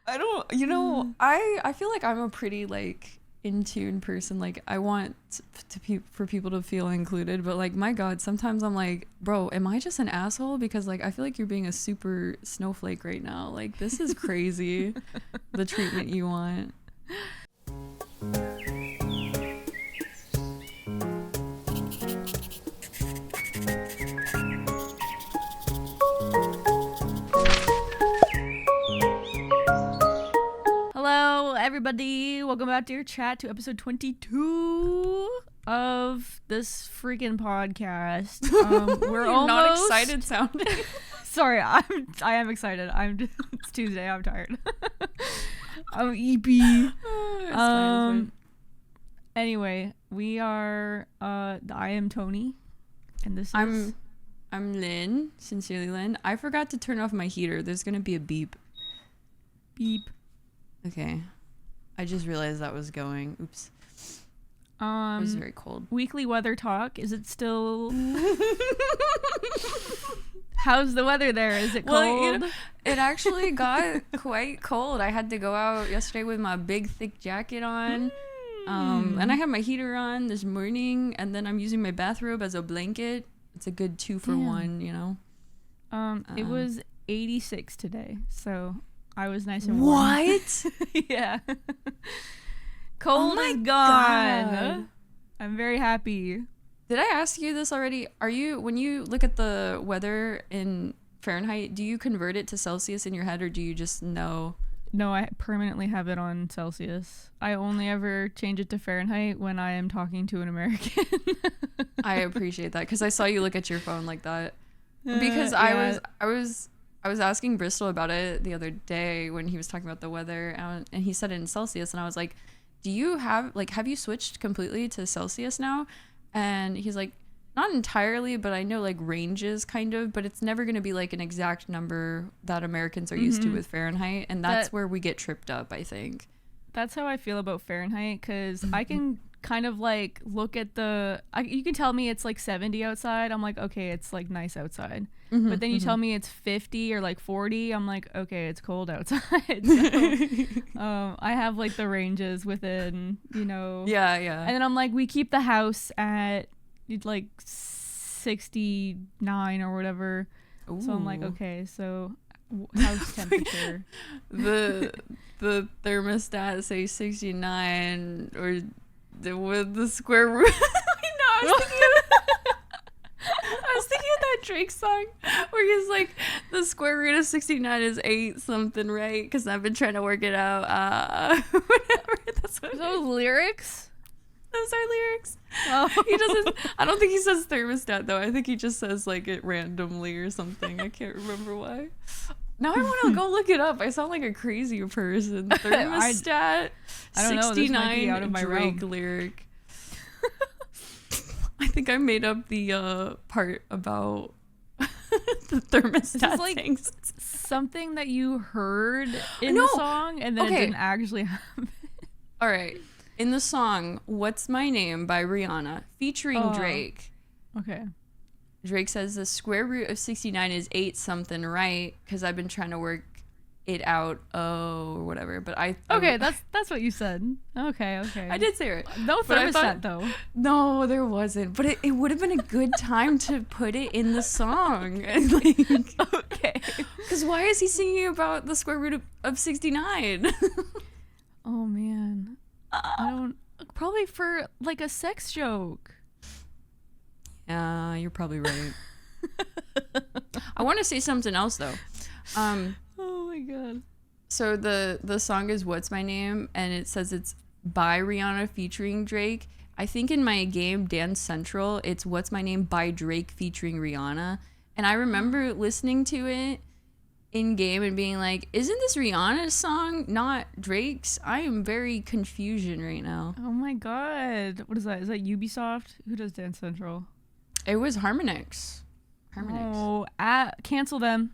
I don't, I feel like I'm a pretty like in tune person. Like I want for people to feel included, but like my God, sometimes I'm like, bro, am I just an asshole? Because like I feel like you're being a super snowflake right now. Like this is crazy, the treatment you want. Everybody, welcome back to your chat to episode 22 of this freaking podcast. We're almost not excited sounding. Sorry, I am excited. It's Tuesday. I'm tired. I'm EP. Anyway, we are I am Tony, and this is I'm Lynn, sincerely Lynn. I forgot to turn off my heater. There's gonna be a beep. Beep. Okay. I just realized that was going. Oops. It was very cold. Weekly weather talk. Is it still? How's the weather there? Is it cold? Well, it actually got quite cold. I had to go out yesterday with my big thick jacket on. And I had my heater on this morning, and then I'm using my bathrobe as a blanket. It's a good 2-for-1, you know. It was 86 today, so I was nice and warm. What? Yeah. Cold is gone. God. I'm very happy. Did I ask you this already? When you look at the weather in Fahrenheit, do you convert it to Celsius in your head, or do you just know? No, I permanently have it on Celsius. I only ever change it to Fahrenheit when I am talking to an American. I appreciate that, because I saw you look at your phone like that. Because I was asking Bristol about it the other day when he was talking about the weather, and he said it in Celsius, and I was like, have you switched completely to Celsius now? And he's like, not entirely, but I know like ranges kind of, but it's never going to be like an exact number that Americans are used to with Fahrenheit, and that's where we get tripped up, I think. That's how I feel about Fahrenheit, because I can kind of like look at you can tell me it's like 70 outside. I'm like, okay, it's like nice outside. But then you tell me it's 50 or like 40. I'm like, okay, it's cold outside. So, I have like the ranges within, Yeah. And then I'm like, we keep the house at like 69 or whatever. Ooh. So I'm like, okay, so house temperature. the thermostat say 69 or with the square root. I was thinking of that Drake song where he's like, the square root of 69 is 8 something, right? Because I've been trying to work it out. Whatever. That's what those lyrics. Those are lyrics. Oh. He doesn't. I don't think he says thermostat though. I think he just says like it randomly or something. I can't remember why. Now I want to go look it up. I sound like a crazy person. Thermostat. I don't know. 69 out of my Drake realm. lyric. I think I made up the part about the thermostat. It's like things. Something that you heard in the song and then it didn't actually happen. All right. In the song "What's My Name" by Rihanna, featuring Drake. Okay. Drake says the square root of 69 is 8 something, right? Because I've been trying to work it out, or whatever. But that's what you said. Okay. I did say it. No thermostat though. No, there wasn't. But it would have been a good time to put it in the song. Okay. Because why is he singing about the square root of 69? Oh man, I don't. Probably for like a sex joke. Yeah, you're probably right. I want to say something else though. Oh my god. So the song is "What's My Name" and it says it's by Rihanna featuring Drake. I think in my game Dance Central it's "What's My Name" by Drake featuring Rihanna, and I remember listening to it in game and being like, isn't this Rihanna's song, not Drake's? I am very confusion right now. Oh my god. What is that? Is that Ubisoft? Who does Dance Central? It was Harmonix. Oh, cancel them.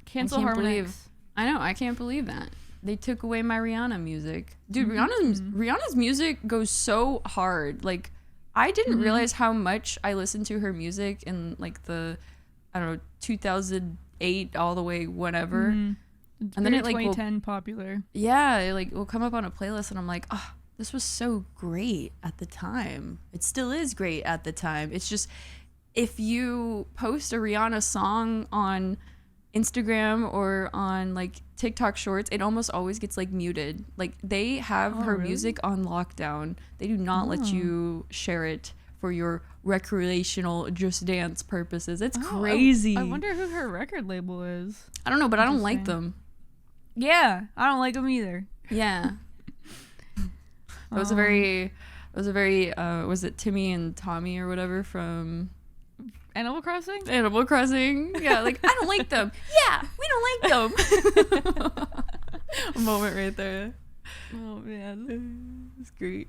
Cancel Harmonix. I know. I can't believe that. They took away my Rihanna music. Dude, Rihanna's music goes so hard. Like, I didn't realize how much I listened to her music in, like, the, I don't know, 2008 all the way whenever. It's and then very it like 2010 popular. Yeah, it like will come up on a playlist, and I'm like, oh, this was so great at the time. It still is great at the time. It's just if you post a Rihanna song on Instagram or on like TikTok shorts, it almost always gets like muted. Like they have her really? music on lockdown. They do not let you share it for your recreational just dance purposes. It's crazy. I wonder who her record label is. I don't know, but I don't like them. Yeah, I don't like them either. Yeah. It was a very was it Timmy and Tommy or whatever from Animal Crossing? Animal Crossing. Yeah, like, I don't like them. Yeah, we don't like them. A moment right there. Oh, man. It's great.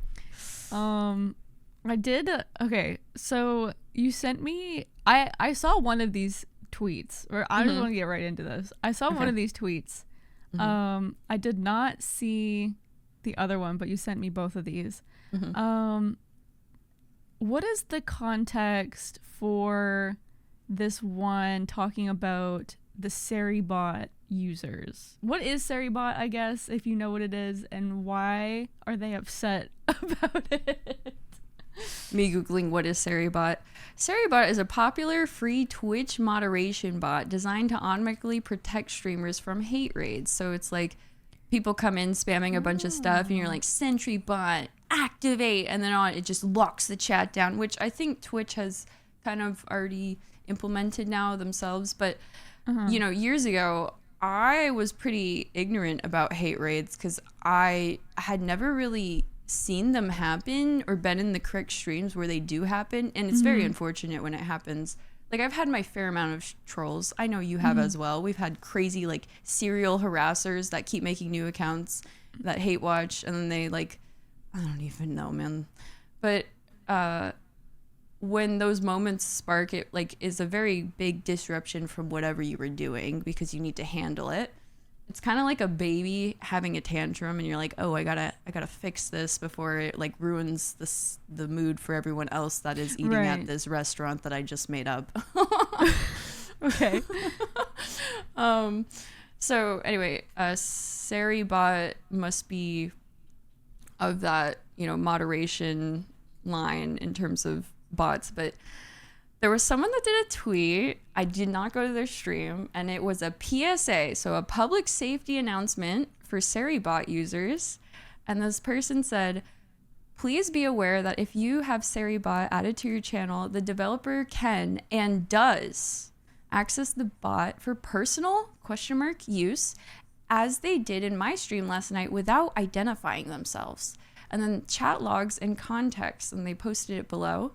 I did, okay, so you sent me, I saw one of these tweets, or I just want to get right into this. I saw one of these tweets. I did not see the other one, but you sent me both of these. What is the context for this one talking about the Seribot users? What is Seribot, I guess, if you know what it is, and why are they upset about it? Me Googling what is Seribot. Seribot is a popular free Twitch moderation bot designed to automatically protect streamers from hate raids. So it's like people come in spamming a bunch of stuff and you're like, Sentry bot, activate, and then it just locks the chat down, which I think Twitch has kind of already implemented now themselves. But you know, years ago I was pretty ignorant about hate raids because I had never really seen them happen or been in the correct streams where they do happen, and it's very unfortunate when it happens. Like, I've had my fair amount of trolls. I know you have as well. We've had crazy like serial harassers that keep making new accounts that hate watch, and then they like, I don't even know, man. But when those moments spark, it like is a very big disruption from whatever you were doing because you need to handle it. It's kind of like a baby having a tantrum, and you're like, oh, I gotta fix this before it like ruins the mood for everyone else that is eating at this restaurant that I just made up. Okay. So anyway, Seribot must be of that, you know, moderation line in terms of bots, but there was someone that did a tweet. I did not go to their stream, and it was a PSA, so a public safety announcement for Seribot users. And this person said, please be aware that if you have Seribot added to your channel, the developer can and does access the bot for personal ? Use, as they did in my stream last night without identifying themselves. And then chat logs and context, and they posted it below.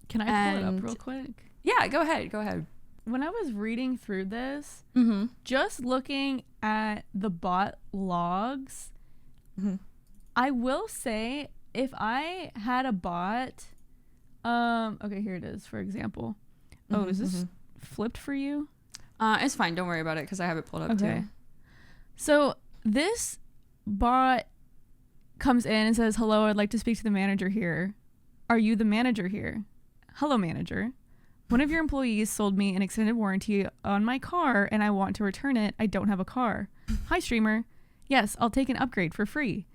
Can I pull it up real quick? Yeah, go ahead. When I was reading through this, just looking at the bot logs, I will say if I had a bot, okay, here it is, for example. Oh, is this flipped for you? It's fine. Don't worry about it because I have it pulled up too. So this bot comes in and says, hello, I'd like to speak to the manager here. Are you the manager here? Hello, manager. One of your employees sold me an extended warranty on my car and I want to return it. I don't have a car. Hi, streamer. Yes, I'll take an upgrade for free.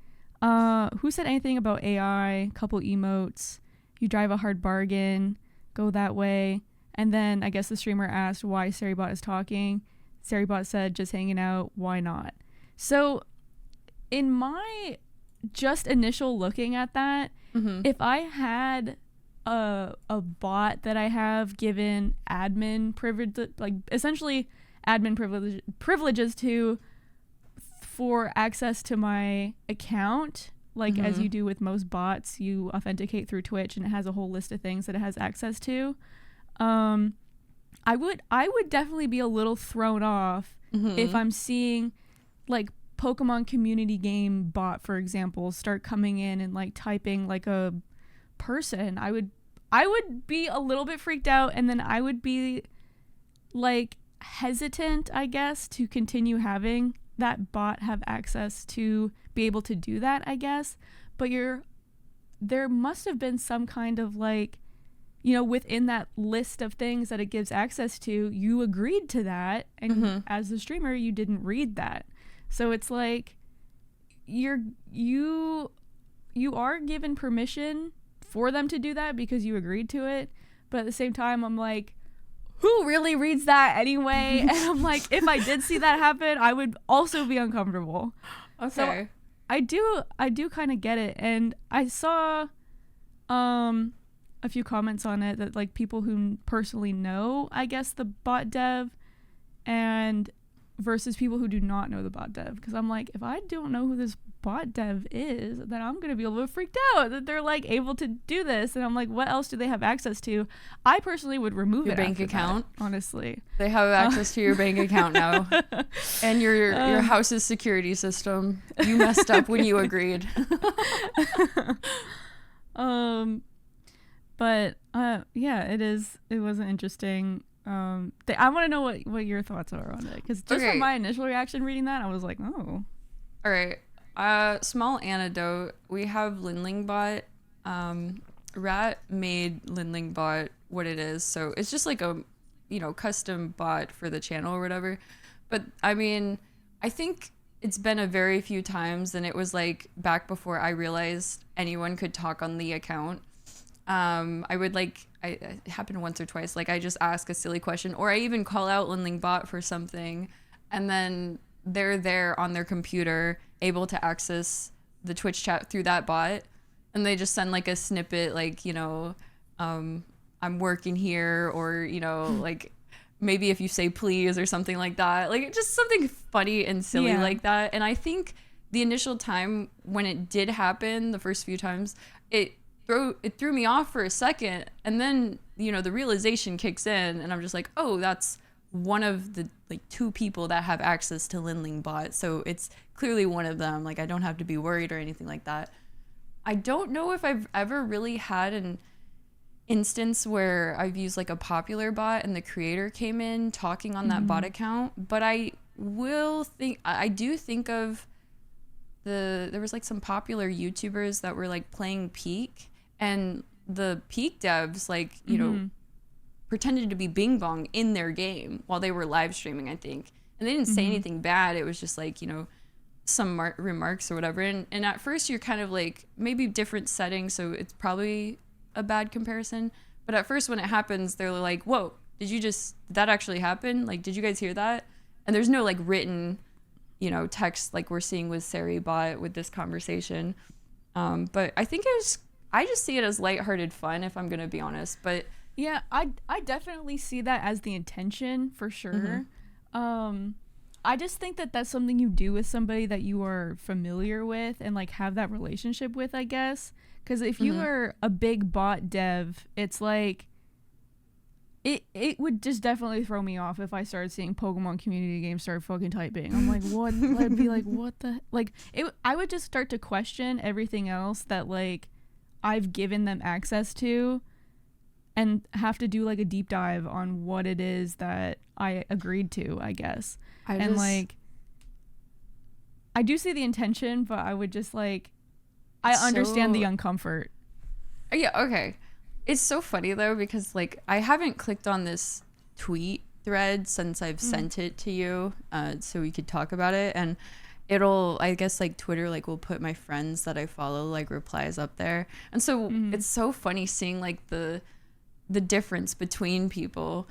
Who said anything about AI? Couple emotes. You drive a hard bargain. Go that way. And then I guess the streamer asked why Seribot is talking. Seribot said, just hanging out. Why not? So in my just initial looking at that, if I had a bot that I have given admin privilege, like essentially admin privileges to for access to my account, like as you do with most bots, you authenticate through Twitch and it has a whole list of things that it has access to. I would definitely be a little thrown off if I'm seeing like Pokemon community game bot, for example, start coming in and like typing like a person. I would be a little bit freaked out, and then I would be like hesitant, I guess, to continue having that bot have access to be able to do that, I guess. But there must have been some kind of like, you know, within that list of things that it gives access to, you agreed to that, and as the streamer you didn't read that. So it's like you are given permission for them to do that because you agreed to it, but at the same time I'm like, who really reads that anyway? And I'm like, if I did see that happen, I would also be uncomfortable. Okay. So I do kind of get it. And I saw a few comments on it that like people who personally know, I guess, the bot dev and versus people who do not know the bot dev, because I'm like, if I don't know who this bot dev is, then I'm gonna be a little freaked out that they're like able to do this, and I'm like, what else do they have access to? I personally would remove your it bank account that, honestly. They have access to your bank account now and your house's security system. You messed up when you agreed. But yeah, it was an interesting I want to know what your thoughts are on it, because just from my initial reaction reading that, I was like, oh. All right. Small anecdote. We have LynLynBot. Rat made LynLynBot what it is, so it's just like a custom bot for the channel or whatever. But I mean, I think it's been a very few times, and it was like back before I realized anyone could talk on the account. I would it happened once or twice. Like I just ask a silly question, or I even call out LynLynBot for something, and then they're there on their computer, able to access the Twitch chat through that bot, and they just send like a snippet, like I'm working here, or like maybe if you say please or something like that, like just something funny and silly like that. And I think the initial time when it did happen, the first few times, it threw me off for a second, and then the realization kicks in, and I'm just like, oh, that's one of the like 2 people that have access to LynLynBot, so it's clearly one of them. Like I don't have to be worried or anything like that. I don't know if I've ever really had an instance where I've used like a popular bot and the creator came in talking on that bot account, but I do think of there was like some popular YouTubers that were like playing Peak, and the Peak devs like pretended to be Bing Bong in their game while they were live streaming, I think, and they didn't say anything bad. It was just like some remarks or whatever, and at first you're kind of like, maybe different settings, so it's probably a bad comparison, but at first when it happens, they're like, whoa, did that actually happen? Like, did you guys hear that? And there's no like written text like we're seeing with sincerelyBot with this conversation. But I think I just see it as lighthearted fun, if I'm gonna be honest. But yeah, I definitely see that as the intention for sure. I just think that that's something you do with somebody that you are familiar with and like have that relationship with, I guess. Because if you are a big bot dev, it's like it would just definitely throw me off if I started seeing Pokemon community games start fucking typing. I'm like, what? I'd be like, what the like? I would just start to question everything else that like I've given them access to, and have to do like a deep dive on what it is that I agreed to, I guess. I do see the intention, but I would just like, I understand the uncomfort. Yeah, okay. It's so funny though, because like I haven't clicked on this tweet thread since I've sent it to you, so we could talk about it, and I guess like Twitter like will put my friends that I follow like replies up there, and so it's so funny seeing like the difference between people.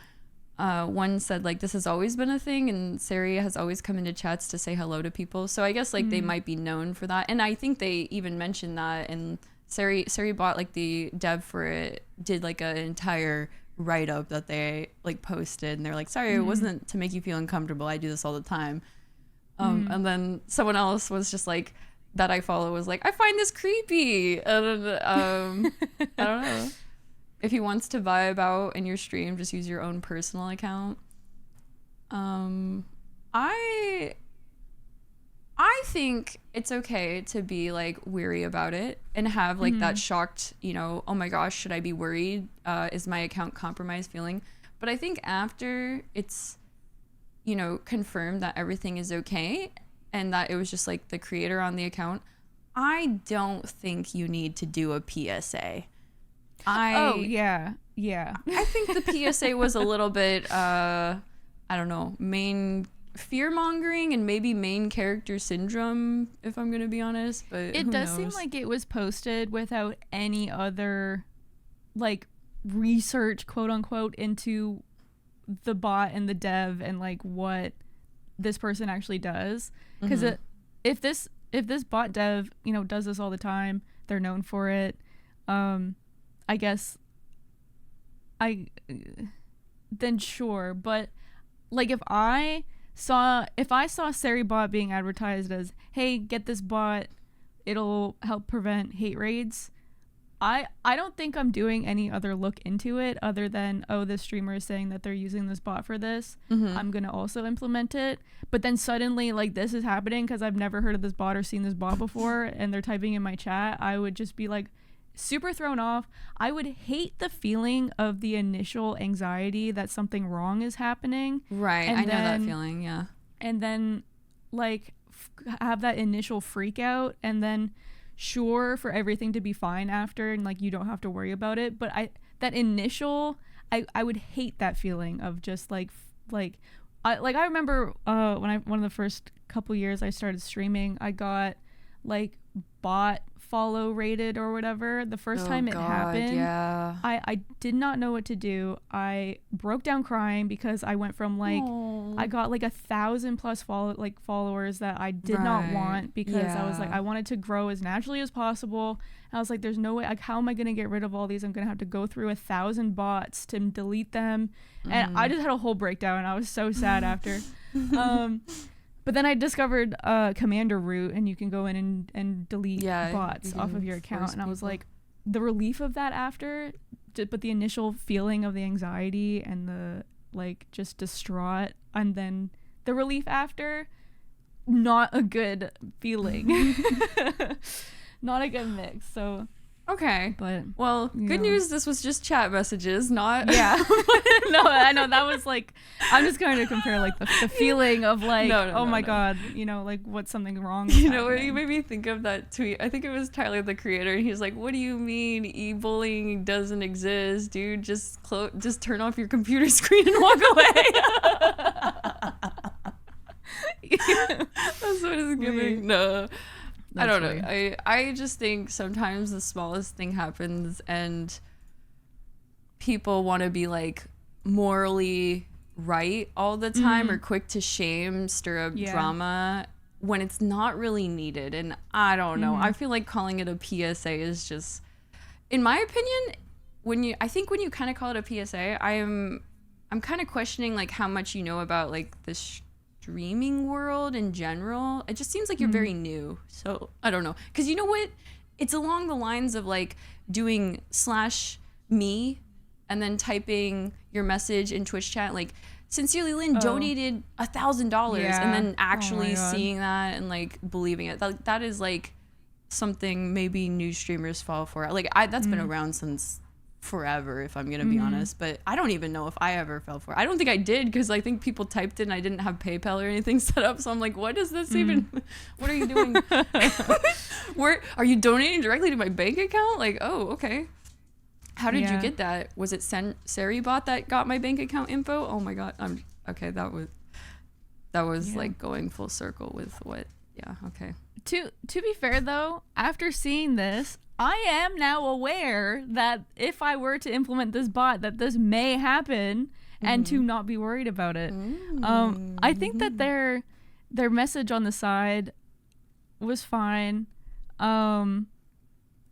One said like, this has always been a thing, and Sari has always come into chats to say hello to people, so I guess like they might be known for that, and I think they even mentioned that, and Sari bought like the dev for it, did like an entire write-up that they like posted, and they're like, sorry, it wasn't to make you feel uncomfortable, I do this all the time. And then someone else was just like, that I follow, was like, I find this creepy, and I don't know. If he wants to vibe out in your stream, just use your own personal account. I think it's okay to be like weary about it and have like that shocked, oh my gosh, should I be worried? Is my account compromised feeling? But I think after it's, confirmed that everything is okay and that it was just like the creator on the account, I don't think you need to do a PSA. Yeah. I think the PSA was a little bit, I don't know, fear mongering and maybe main character syndrome, if I'm gonna be honest. But it does seem like it was posted without any other like research, quote unquote, into the bot and the dev and like what this person actually does. Because if this bot dev, you know, does this all the time, they're known for it. I guess then sure, but like if I saw Seribot being advertised as, hey, get this bot, it'll help prevent hate raids, I don't think I'm doing any other look into it other than, oh, this streamer is saying that they're using this bot for this. I'm gonna also implement it. But then suddenly like this is happening because I've never heard of this bot or seen this bot before, and they're typing in my chat. I would just be like super thrown off. I would hate the feeling of the initial anxiety that something wrong is happening. Right, I know that feeling, yeah. And then like have that initial freak out, and then sure for everything to be fine after, and like you don't have to worry about it. But I would hate that feeling of just I remember one of the first couple years I started streaming, I got like bot follow rated or whatever. The first time it happened, yeah. I did not know what to do. I broke down crying because I went from like I got like 1,000+ followers that I did not want, because I was like, I wanted to grow as naturally as possible. And I was like, there's no way, like, how am I gonna get rid of all these? I'm gonna have to go through 1,000 bots to delete them. And I just had a whole breakdown. I was so sad after. But then I discovered Commander Root, and you can go in and delete bots off of your account. And I was like, the relief of that after, but the initial feeling of the anxiety and the like just distraught, and then the relief after, not a good feeling. Not a good mix. So okay, but well, good news, this was just chat messages, not no, I know that was like, I'm just going to compare like the feeling of like, oh my god, you know, like what's something wrong, you know what, you made me think of that tweet. I think it was Tyler the Creator. He's like, what do you mean e-bullying doesn't exist, dude? Just turn off your computer screen and walk away. That's what it's giving. No, I don't know. I just think sometimes the smallest thing happens and people want to be like morally right all the time, or quick to shame, stir up drama when it's not really needed. And I don't know. I feel like calling it a PSA is just, in my opinion, when you kind of call it a PSA, I'm kind of questioning like how much you know about like the streaming world in general. It just seems like you're very new. So I don't know, because you know what, it's along the lines of like doing /me and then typing your message in Twitch chat like, sincerelyLyn donated $1,000, and then actually seeing that and like believing it. That is like something maybe new streamers fall for. Like that's been around since forever, if I'm gonna be honest, but I don't even know if I ever fell for it. I don't think I did, because I think people typed it and I didn't have PayPal or anything set up, so I'm like, what is this even, what are you doing? Where are you donating directly to my bank account? Like, oh, okay. How did you get that? Was it Seribot that got my bank account info? Oh my god. Okay, that was like going full circle with what. Yeah, okay. To be fair though, after seeing this, I am now aware that if I were to implement this bot, that this may happen, and to not be worried about it. I think that their message on the side was fine, and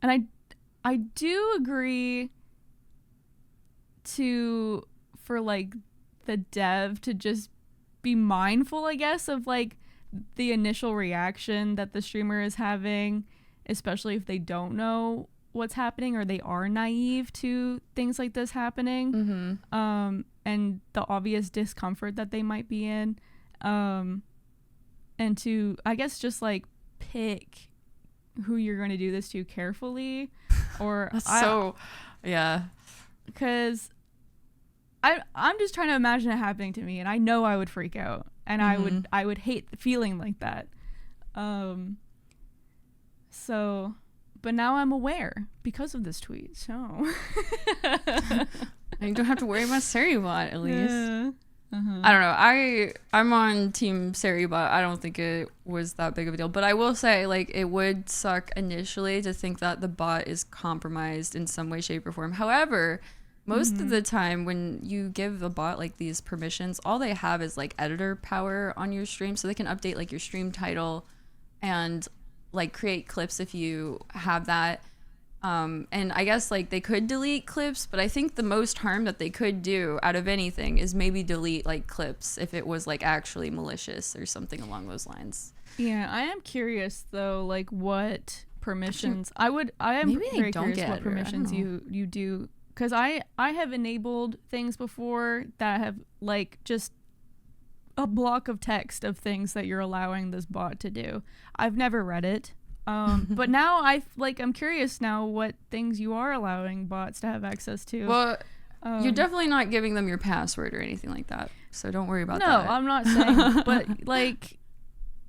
I do agree for like the dev to just be mindful, I guess, of like the initial reaction that the streamer is having, especially if they don't know what's happening or they are naive to things like this happening, and the obvious discomfort that they might be in, and to, I guess, just like pick who you're going to do this to carefully, or because I'm just trying to imagine it happening to me, and I know I would freak out, and I would hate feeling like that. So, but now I'm aware because of this tweet. So you don't have to worry about Seribot, at least. I don't know. I'm on Team Sari, but I don't think it was that big of a deal. But I will say, like, it would suck initially to think that the bot is compromised in some way, shape, or form. However, most of the time when you give the bot like these permissions, all they have is like editor power on your stream, so they can update like your stream title and like create clips if you have that. And I guess like they could delete clips, but I think the most harm that they could do out of anything is maybe delete like clips if it was like actually malicious or something along those lines. Yeah, I am curious though, like what permissions I am maybe very don't curious what permissions you do, because I have enabled things before that have like just a block of text of things that you're allowing this bot to do. I've never read it. But now I'm curious now what things you are allowing bots to have access to. Well, you're definitely not giving them your password or anything like that, so don't worry about that. No, I'm not saying, but like,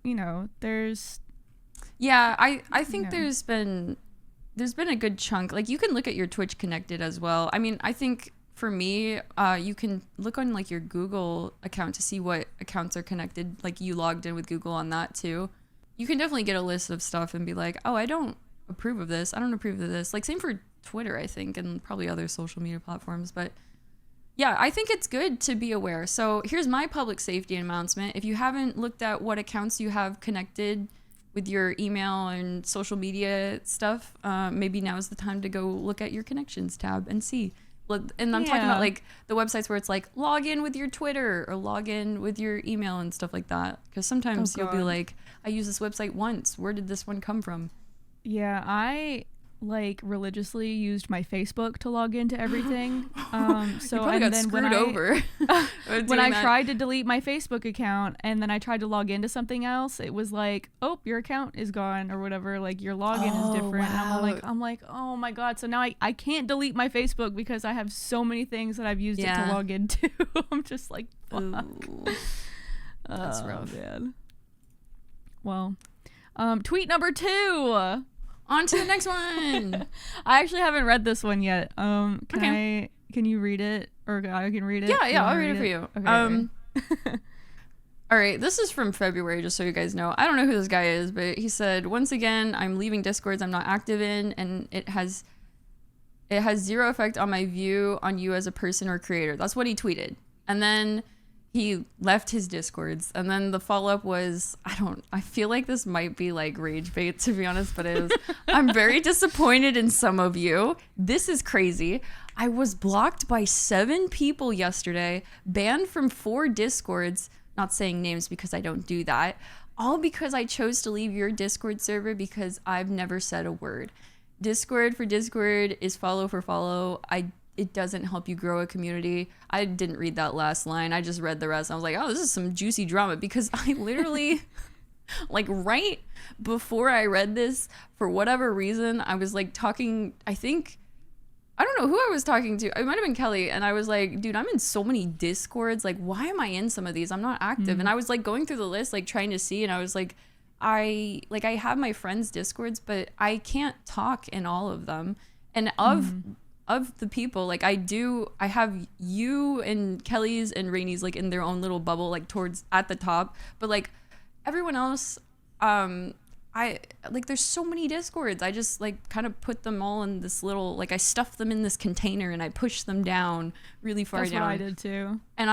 you know, there's. Yeah, I think there's been a good chunk. Like you can look at your Twitch connected as well. I mean, I think for me, you can look on like your Google account to see what accounts are connected. Like you logged in with Google on that too. You can definitely get a list of stuff and be like, oh, I don't approve of this. I don't approve of this. Like same for Twitter, I think, and probably other social media platforms. But yeah, I think it's good to be aware. So here's my public safety announcement. If you haven't looked at what accounts you have connected with your email and social media stuff, maybe now is the time to go look at your connections tab and see. And I'm talking about like the websites where it's like log in with your Twitter or log in with your email and stuff like that. Because sometimes you'll be like, I use this website once. Where did this one come from? Yeah, I like religiously used my Facebook to log into everything. So you probably got screwed over. When I tried to delete my Facebook account and then I tried to log into something else, it was like, oh, your account is gone or whatever. Like your login is different. Wow. And I'm like, oh my god. So now I can't delete my Facebook because I have so many things that I've used it to log into. I'm just like, fuck. That's rough, man. Well, tweet number 2. On to the next one. I actually haven't read this one yet. Can you read it? Or I can read it? Yeah, I'll read it for you. Okay. All right, this is from February, just so you guys know. I don't know who this guy is, but he said, once again, I'm leaving Discords I'm not active in, and it has zero effect on my view on you as a person or creator. That's what he tweeted. And then he left his Discords, and then the follow-up was, I feel like this might be like rage bait, to be honest, but it was, I'm very disappointed in some of you. This is crazy. I was blocked by 7 people yesterday, banned from 4 Discords, not saying names because I don't do that, all because I chose to leave your Discord server because I've never said a word. Discord for Discord is follow for follow. It doesn't help you grow a community. I didn't read that last line. I just read the rest. I was like, oh, this is some juicy drama, because I literally, like right before I read this, for whatever reason, I was like talking, I don't know who I was talking to. It might have been Kelly. And I was like, dude, I'm in so many Discords. Like, why am I in some of these? I'm not active. And I was like going through the list, like trying to see. And I was like, I have my friends' Discords, but I can't talk in all of them. And of the people, like I have you and Kelly's and Rainey's like in their own little bubble, like towards at the top, but like everyone else, I like there's so many Discords. I just like kind of put them all in this little, like I stuff them in this container and I push them down really far down. That's what I did too. And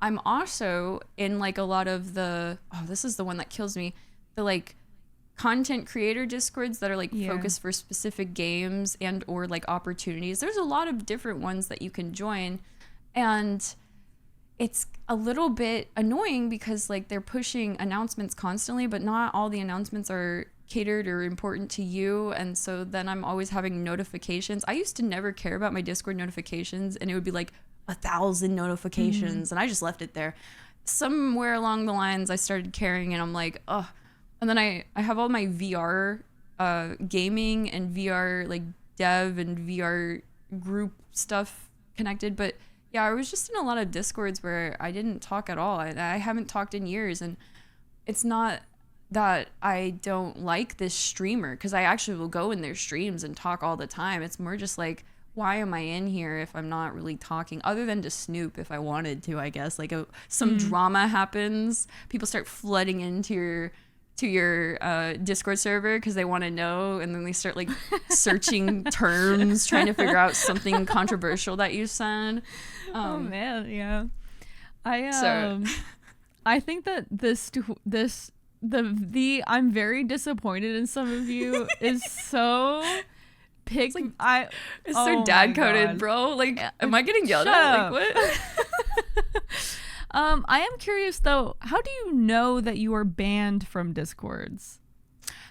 I'm also in like a lot of the, this is the one that kills me, the like content creator Discords that are like focused for specific games and or like opportunities. There's a lot of different ones that you can join, and it's a little bit annoying because like they're pushing announcements constantly, but not all the announcements are catered or important to you. And so then I'm always having notifications. I used to never care about my Discord notifications, and it would be like 1,000 notifications, and I just left it there. Somewhere along the lines I started caring, and I'm like, ugh. And then I have all my VR gaming and VR like dev and VR group stuff connected. But yeah, I was just in a lot of Discords where I didn't talk at all. I haven't talked in years. And it's not that I don't like this streamer, because I actually will go in their streams and talk all the time. It's more just like, why am I in here if I'm not really talking, other than to snoop if I wanted to, I guess. Like some drama happens, people start flooding into your Discord server because they want to know, and then they start like searching terms, trying to figure out something controversial that you said. Oh man, yeah. I think that the I'm very disappointed in some of you is so it's so dad coded, bro. Like, am I getting yelled at? Like, what? I am curious though, how do you know that you are banned from Discords?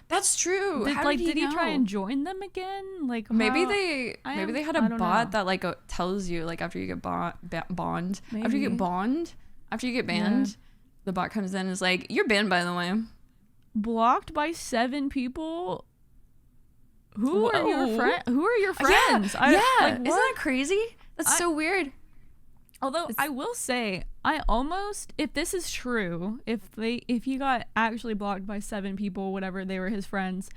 That's true. Did he try and join them again? Like, maybe they had a bot that like tells you, like, after you get banned, the bot comes in and is like, you're banned, by the way. Blocked by 7 people. Who are your friends? Yeah, isn't that crazy? That's so weird. Although I will say, I almost, if this is true, if he got actually blocked by 7 people, whatever, they were his friends,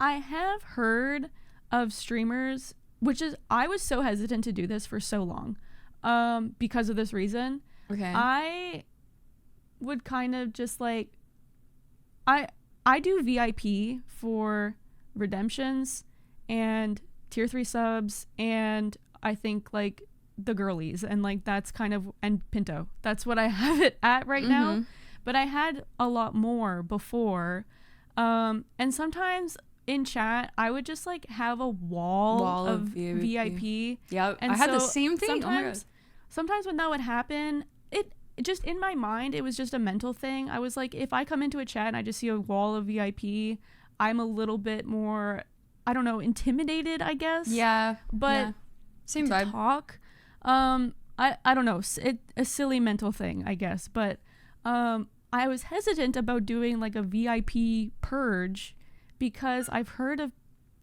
I have heard of streamers, which is, I was so hesitant to do this for so long, because of this reason. Okay. I would kind of just like, I do VIP for redemptions and tier 3 subs, and I think like the girlies, and like that's kind of, and Pinto, that's what I have it at right now, but I had a lot more before, and sometimes in chat I would just like have a wall of VIP. Yeah, and I had the same thing. Sometimes when that would happen, it just, in my mind, it was just a mental thing. I was like, if I come into a chat and I just see a wall of VIP, I'm a little bit more, I don't know, intimidated, I guess. Yeah. But same vibe. Talk, I don't know, a silly mental thing, I guess. But I was hesitant about doing like a VIP purge because I've heard of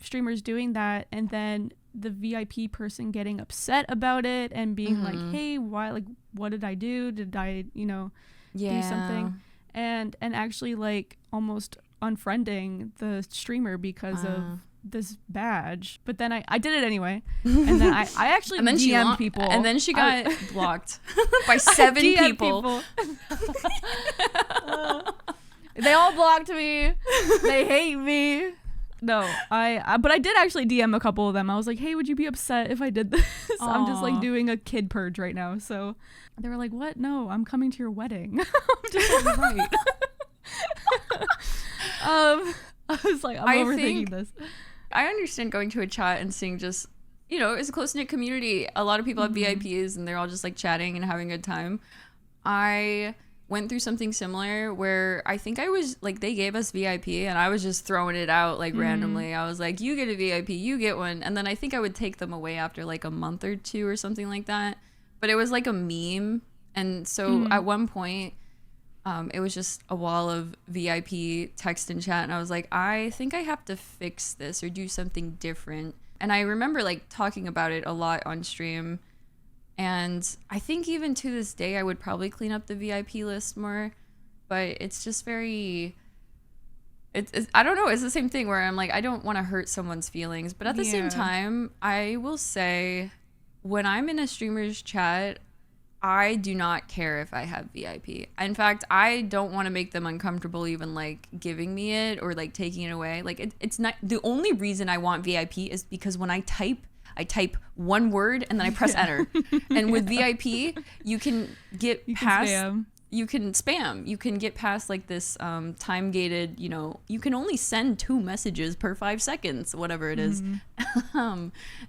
streamers doing that, and then the VIP person getting upset about it and being like, hey, why, like, what did I do? Did I, do something? And actually like almost unfriending the streamer because of this badge. But then I did it anyway. And then I actually DM'd people. And then she got blocked by 7 people. They all blocked me. They hate me. No, but I did actually DM a couple of them. I was like, hey, would you be upset if I did this? I'm just like doing a kid purge right now. So they were like, what? No, I'm coming to your wedding. I'm just like, right. I was like, I'm overthinking this. I understand going to a chat and seeing just, it's a close-knit community. A lot of people have VIPs and they're all just like chatting and having a good time. I went through something similar where I think I was like, they gave us VIP and I was just throwing it out like randomly. I was like, you get a VIP, you get one. And then I think I would take them away after like a month or 2 or something like that. But it was like a meme. And so at one point, it was just a wall of VIP text and chat. And I was like, I think I have to fix this or do something different. And I remember like talking about it a lot on stream. And I think even to this day, I would probably clean up the VIP list more. But it's just very... It's I don't know. It's the same thing where I'm like, I don't want to hurt someone's feelings. But at the same time, I will say, when I'm in a streamer's chat, I do not care if I have VIP. In fact, I don't want to make them uncomfortable even like giving me it or like taking it away. Like it's not... The only reason I want VIP is because when I type one word and then I press enter. And with VIP, you can get past... You can spam. You can get past like this time gated, you can only send 2 messages per 5 seconds, whatever it is.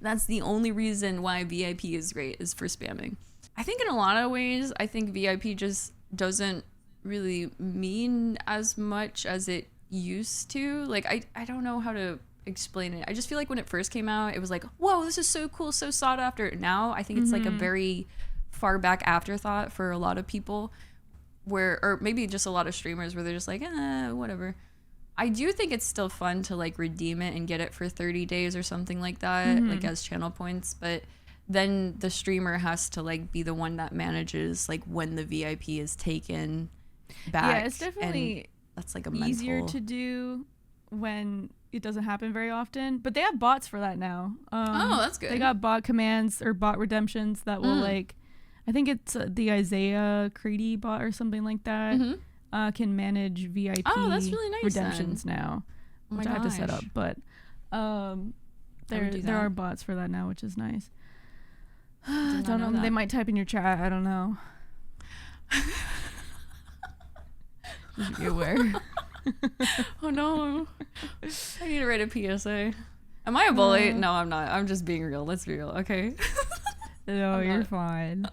That's the only reason why VIP is great, is for spamming. I think in a lot of ways, I think VIP just doesn't really mean as much as it used to. Like, I don't know how to explain it. I just feel like when it first came out, it was like, whoa, this is so cool, so sought after. Now I think it's like a very far back afterthought for a lot of people, or maybe just a lot of streamers where they're just like, whatever. I do think it's still fun to like redeem it and get it for 30 days or something like that, like as channel points. But then the streamer has to like be the one that manages like when the VIP is taken back. Yeah, it's definitely that's like a easier to do when it doesn't happen very often, but they have bots for that now. Oh, that's good. They got bot commands or bot redemptions that will like, I think it's the Isaiah Creedy bot or something like that. Can manage VIP that's really nice redemptions now, which I have to set up. But there are bots for that now, which is nice. I don't know. They might type in your chat. I don't know. Just be aware. Oh no. I need to write a PSA. Am I a bully? No, I'm not. I'm just being real. Let's be real. Okay. No, you're fine.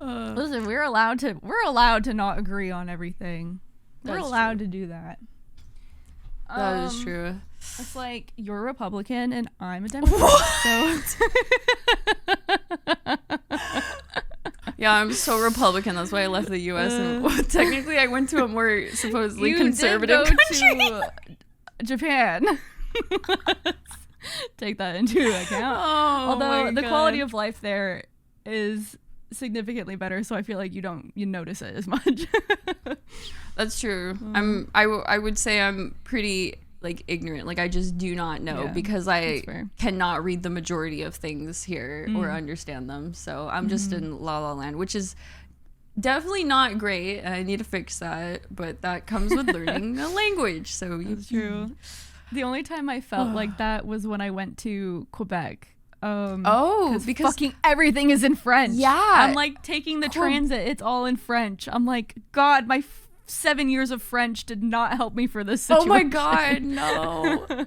Listen, we're allowed to not agree on everything. We're allowed to do that. That is true. It's like you're a Republican and I'm a Democrat. So yeah, I'm so Republican. That's why I left the U.S. And technically, I went to a more supposedly conservative country. To Japan. Take that into account. Although the quality of life there is significantly better, so I feel like you notice it as much. That's true. I would say I'm pretty like ignorant. Like I just do not know because I cannot read the majority of things here or understand them. So I'm just in La La Land, which is definitely not great. And I need to fix that, but that comes with learning a language. So that's true. The only time I felt like that was when I went to Quebec. Because fucking everything is in French. Yeah. I'm like taking the transit. It's all in French. I'm like, God, my 7 years of French did not help me for this situation. Oh my God, no.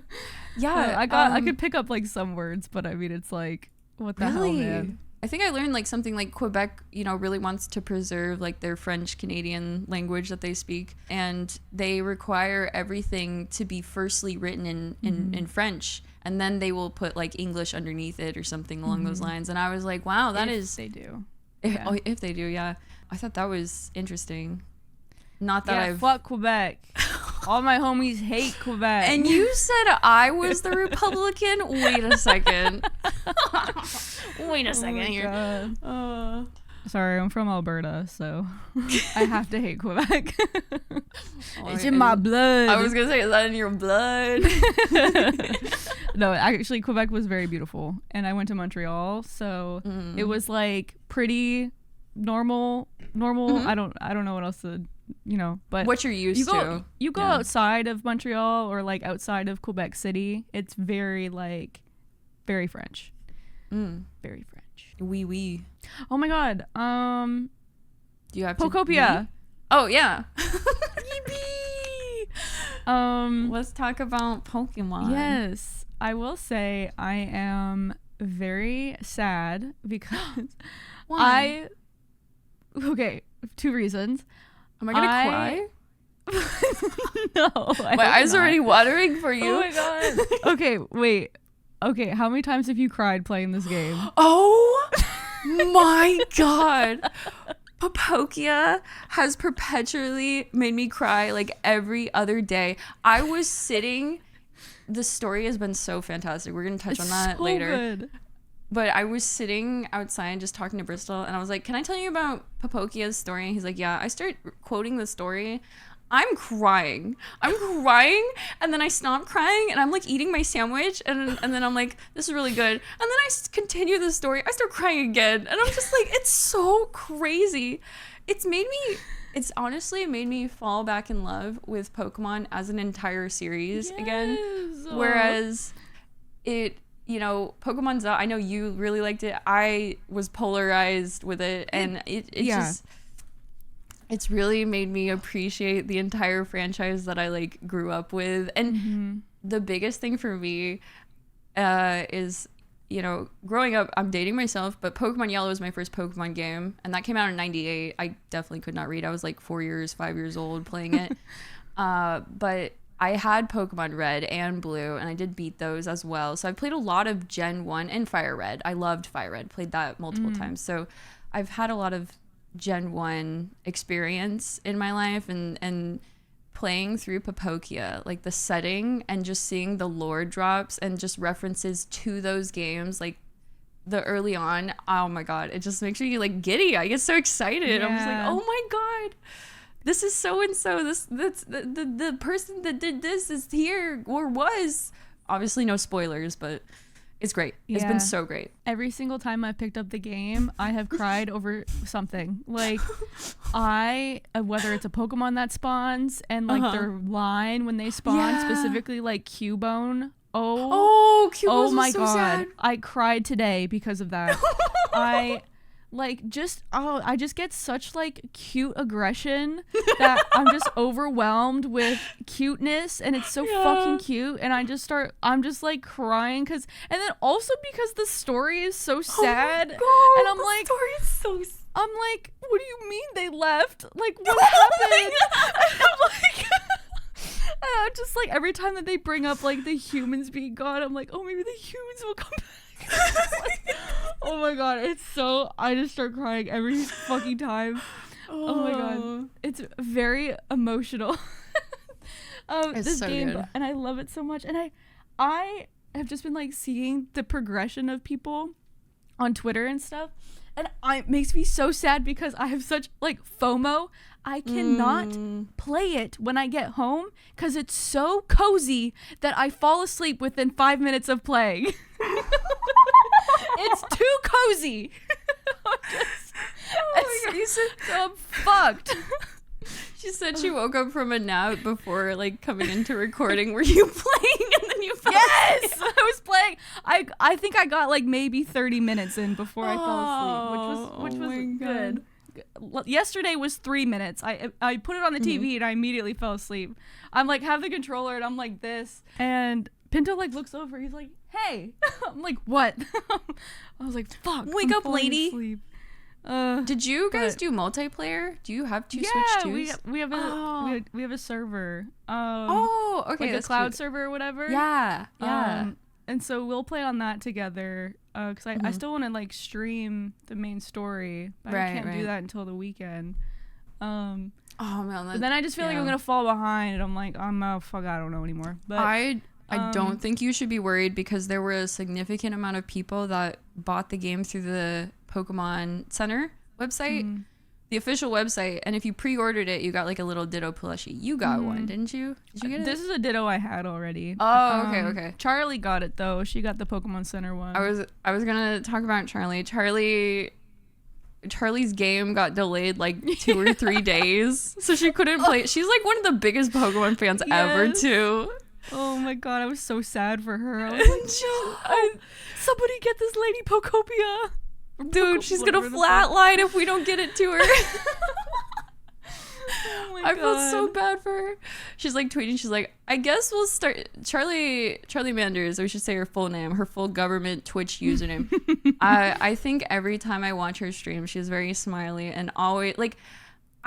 Yeah. I could pick up like some words, but I mean, it's like, what the hell, man? I think I learned like something like Quebec, really wants to preserve like their French Canadian language that they speak, and they require everything to be firstly written in French, and then they will put like English underneath it or something along those lines. And I was like, wow, they do. If they do, yeah. I thought that was interesting. Not that fuck Quebec. All my homies hate Quebec. And you said I was the Republican? Wait a second. Wait a second here. Sorry, I'm from Alberta, so I have to hate Quebec. It's in my blood. I was going to say, is that in your blood? No, actually, Quebec was very beautiful. And I went to Montreal, so it was like pretty normal. I don't know what else to... but what you're used to. You go outside of Montreal or like outside of Quebec City, it's very like very French. Very French. Oui. Oh my God. Do you have POKOPIA? Oh yeah. Let's talk about Pokemon. Yes. I will say I am very sad because Why? Okay, 2 reasons. Am I gonna cry? No. My eyes are already watering for you. Oh my God. Okay, wait. Okay, how many times have you cried playing this game? Oh my God. POKOPIA has perpetually made me cry like every other day. I was sitting... The story has been so fantastic. We're going to touch on that later. Good. But I was sitting outside just talking to Bristol, and I was like, can I tell you about POKOPIA's story? And he's like, yeah. I start quoting the story. I'm crying, and then I stop crying, and I'm like eating my sandwich, and then I'm like, this is really good. And then I continue the story. I start crying again, and I'm just like, it's so crazy. It's honestly made me fall back in love with Pokemon as an entire series again. Whereas Pokemon Za, I know you really liked it. I was polarized with it, and it's really made me appreciate the entire franchise that I like grew up with. And the biggest thing for me is, growing up, I'm dating myself, but Pokemon Yellow was my first Pokemon game, and that came out in 98. I definitely could not read. I was like 5 years old playing it. But I had Pokemon Red and Blue, and I did beat those as well. So I played a lot of Gen 1 and Fire Red. I loved Fire Red, played that multiple times. So I've had a lot of Gen 1 experience in my life, and playing through POKOPIA, like the setting and just seeing the lore drops and just references to those games, like the early on, oh my God, it just makes me like giddy. I get so excited. I'm just like, oh my God. this is so and so. That's the person that did this is here or was. Obviously, no spoilers, but it's great. It's been so great. Every single time I've picked up the game, I have cried over something. Like, whether it's a Pokemon that spawns and like their line when they spawn, specifically like Cubone. Oh my God. Sad. I cried today because of that. I just get such like cute aggression that I'm just overwhelmed with cuteness, and it's so fucking cute, and I'm just like crying and then also because the story is so sad. Oh and I'm like, story is so I'm like, what do you mean they left? Like, what happened? And I'm like I'm just like, every time that they bring up like the humans being gone, I'm like, oh, maybe the humans will come back. Like, oh my God, I just start crying every fucking time. Oh my God, it's very emotional. It's this so game, good. and I love it so much. And I have just been like seeing the progression of people on Twitter and stuff, and it makes me so sad because I have such like FOMO. I cannot play it when I get home because it's so cozy that I fall asleep within 5 minutes of playing. It's too cozy. I'm fucked. She said she woke up from a nap before like coming into recording. Were you playing and then you fell asleep? I was playing. I think I got like maybe 30 minutes in before I fell asleep, which was good. Yesterday was 3 minutes. I put it on the TV and I immediately fell asleep. I'm like, have the controller, and I'm like this, and Pinto like looks over. He's like, hey. I'm like, what? I was like, fuck, wake up, lady. Asleep. Did you guys do multiplayer? Do you have two Switch 2s? we have a server. Okay, like a cloud server or whatever. Yeah. And so we'll play on that together. Because I still want to like stream the main story, but I can't do that until the weekend. Oh man. But then I just feel like I'm gonna fall behind, and I'm like, fuck, I don't know anymore. But I don't think you should be worried because there were a significant amount of people that bought the game through the Pokemon Center website, the official website, and if you pre-ordered it, you got like a little Ditto plushie. You got one, didn't you? Did you get it? This is a Ditto I had already. Oh, okay. Charlie got it though. She got the Pokemon Center one. I was gonna talk about Charlie. Charlie's game got delayed like 2 or 3 days, so she couldn't play. She's like one of the biggest Pokemon fans ever too. Oh my God, I was so sad for her. I was like, no, somebody get this lady Pokopia. Dude, she's gonna flatline if we don't get it to her. Oh my I God. felt so bad for her. She's like tweeting, she's like, I guess we'll start Charlie Manders, or we should say her full name, her full government Twitch username. I think every time I watch her stream, she's very smiley and always like,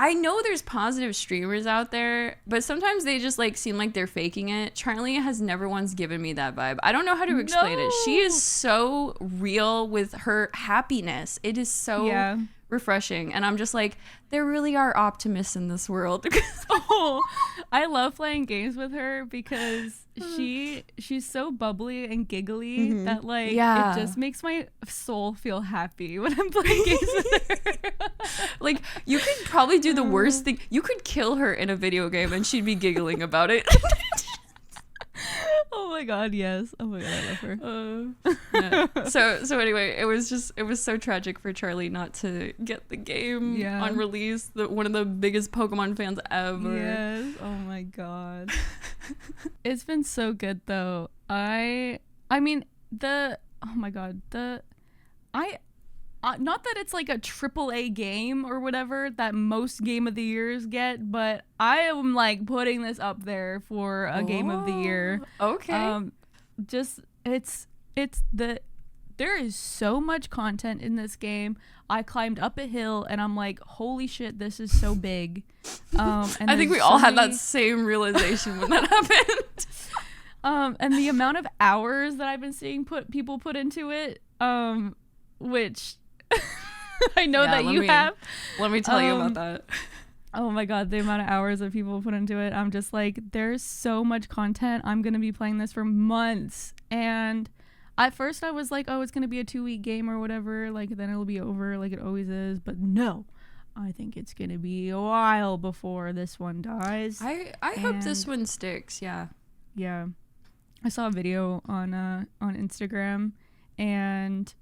I know there's positive streamers out there, but sometimes they just like seem like they're faking it. Charlie has never once given me that vibe. I don't know how to explain it. She is so real with her happiness. It is so refreshing. And I'm just like, there really are optimists in this world. I love playing games with her because she's so bubbly and giggly that like it just makes my soul feel happy when I'm playing games with her. Like, you could probably do the worst thing. You could kill her in a video game and she'd be giggling about it. Oh my God, yes. Oh my God, I love her. So anyway, it was so tragic for Charlie not to get the game on release. One of the biggest Pokemon fans ever. Yes. Oh my God. It's been so good though. I mean not that it's like a AAA game or whatever that most Game of the Years get, but I am like putting this up there for a Game of the Year. Okay. There is so much content in this game. I climbed up a hill and I'm like, holy shit, this is so big. And I think we all had that same realization when that happened. And the amount of hours that I've been seeing people put into it, which I know that you have. Let me tell you about that. Oh my God, the amount of hours that people put into it. I'm just like, there's so much content. I'm going to be playing this for months. And at first I was like, oh, it's going to be a 2-week game or whatever. Like, then it'll be over like it always is. But no, I think it's going to be a while before this one dies. I hope this one sticks. Yeah. Yeah. I saw a video on Instagram, and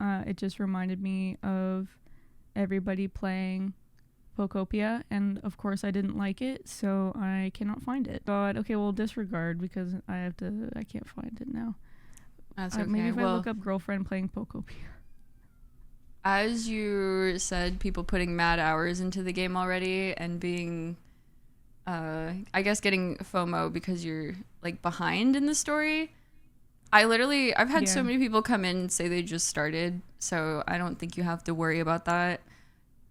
it just reminded me of everybody playing POKOPIA, and of course I didn't like it, so I cannot find it. God, okay, well, disregard, because I can't find it now. That's okay. Maybe if I look up girlfriend playing POKOPIA. As you said, people putting mad hours into the game already and being, I guess, getting FOMO because you're like behind in the story. I've had so many people come in and say they just started, so I don't think you have to worry about that.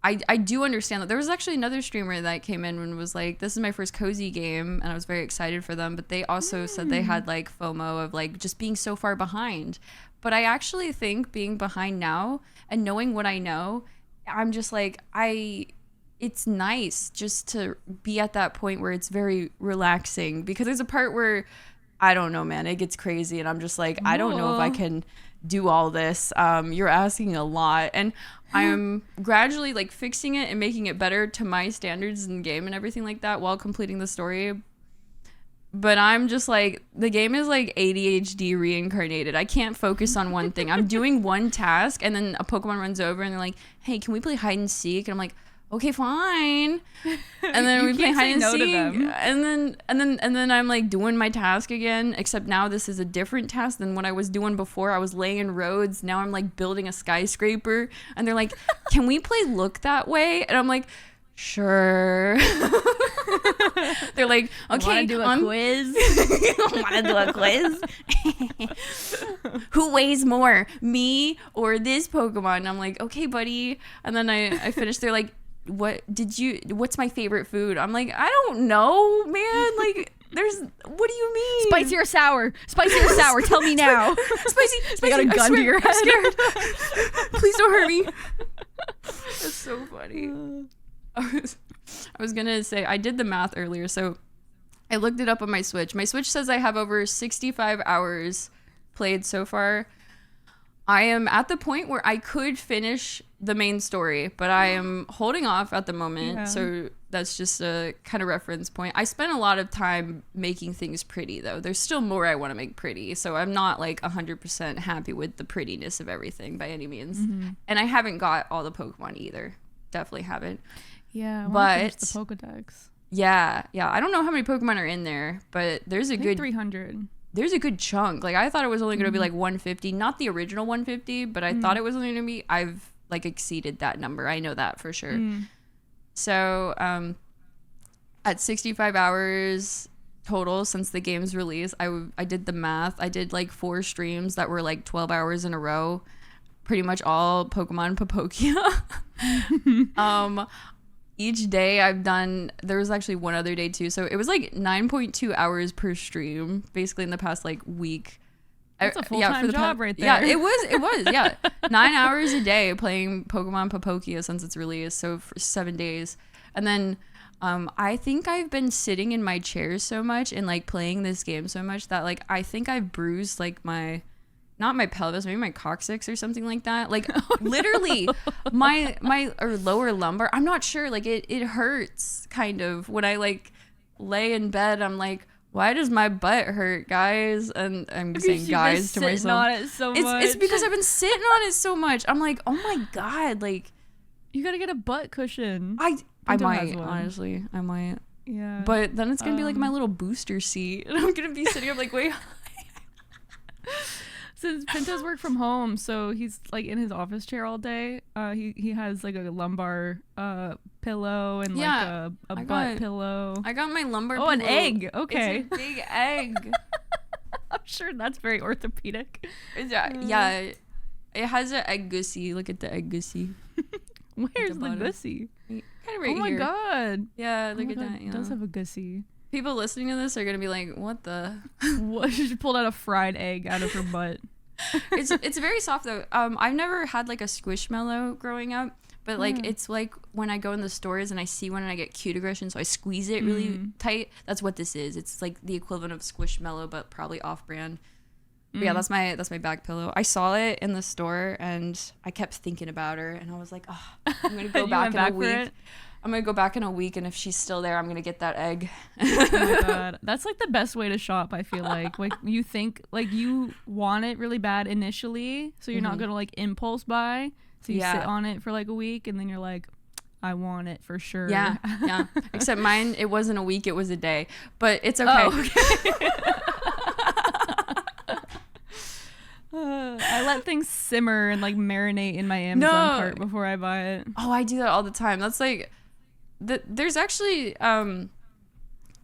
I do understand that. There was actually another streamer that came in and was like, this is my first cozy game, and I was very excited for them, but they also said they had like FOMO of like just being so far behind. But I actually think being behind now and knowing what I know, I'm just like, it's nice just to be at that point where it's very relaxing, because there's a part where, I don't know, man, it gets crazy, and I'm just like, I don't know if I can do all this. You're asking a lot, and I'm gradually like fixing it and making it better to my standards in the game and everything like that while completing the story. But I'm just like, the game is like ADHD reincarnated. I can't focus on one thing. I'm doing one task, and then a Pokemon runs over and they're like, hey, can we play hide and seek? And I'm like, okay, fine. And then we play hide and seek, and then I'm like doing my task again, except now this is a different task than what I was doing before. I was laying roads. Now I'm like building a skyscraper, and they're like, can we play look that way? And I'm like, sure. They're like, okay, want to do a quiz? Want to do a quiz? Who weighs more, me or this Pokemon? And I'm like, okay, buddy. And then I finished. They're like, what's my favorite food? I'm like, I don't know, man. Like, what do you mean? Spicy or sour? Spicy or sour? Tell me now. Spicy. You got a gun to your head. I'm scared. Please don't hurt me. That's so funny. I was gonna say, I did the math earlier, so I looked it up on my Switch. My Switch says I have over 65 hours played so far. I am at the point where I could finish the main story, but I am holding off at the moment. Yeah. So that's just a kind of reference point. I spent a lot of time making things pretty, though. There's still more I want to make pretty. So I'm not like 100% happy with the prettiness of everything by any means. Mm-hmm. And I haven't got all the Pokemon either. Definitely haven't. Yeah, I want to finish the Pokedex. Yeah. I don't know how many Pokemon are in there, but there's a good 300. There's a good chunk. Like, I thought it was only going to be like 150, not the original 150, but I thought it was only going to be, I've like exceeded that number. I know that for sure. So, at 65 hours total since the game's release, I did the math. I did like 4 streams that were like 12 hours in a row. Pretty much all Pokemon POKOPIA. Each day there was actually one other day too, so it was like 9.2 hours per stream basically in the past like week. That's a full-time job right there. Yeah, it was yeah. 9 hours a day playing Pokemon POKOPIA since its release, so for 7 days. And then I think I've been sitting in my chair so much and like playing this game so much that like I think I've bruised like not my pelvis, maybe my coccyx or something like that. Like literally my or lower lumbar. I'm not sure. Like it hurts kind of when I like lay in bed. I'm like, why does my butt hurt, guys? And I'm saying guys to myself. On it so much. It's because I've been sitting on it so much. I'm like, oh my God, like you gotta get a butt cushion. I might, honestly. I might. Yeah. But then it's gonna be like my little booster seat. And I'm gonna be sitting up like, wait. Since Pinto's work from home, so he's like in his office chair all day. He has like a lumbar pillow and like a butt pillow. I got my lumbar pillow. Oh, an egg. Okay. It's a big egg. I'm sure that's very orthopedic. Yeah. It has an egg gussie. Look at the egg gussie. Where's the gussie? Kind of right here. Oh my God. Yeah, look at that. It does have a gussie. People listening to this are gonna be like, "What the?" What? She pulled out a fried egg out of her butt. It's very soft though. I've never had like a Squishmallow growing up, but like it's like when I go in the stores and I see one and I get cute aggression, so I squeeze it really tight. That's what this is. It's like the equivalent of Squishmallow, but probably off-brand. But yeah, that's my back pillow. I saw it in the store and I kept thinking about her and I was like, oh, I'm gonna go back in a week. I'm gonna go back in a week, and if she's still there, I'm gonna get that egg. Oh my god, that's like the best way to shop. I feel like you think like you want it really bad initially, so you're not gonna like impulse buy. So you sit on it for like a week, and then you're like, I want it for sure. Yeah. Except mine, it wasn't a week, it was a day, but it's okay. Oh, okay. I let things simmer and like marinate in my Amazon cart before I buy it. Oh, I do that all the time. That's like, there's actually, I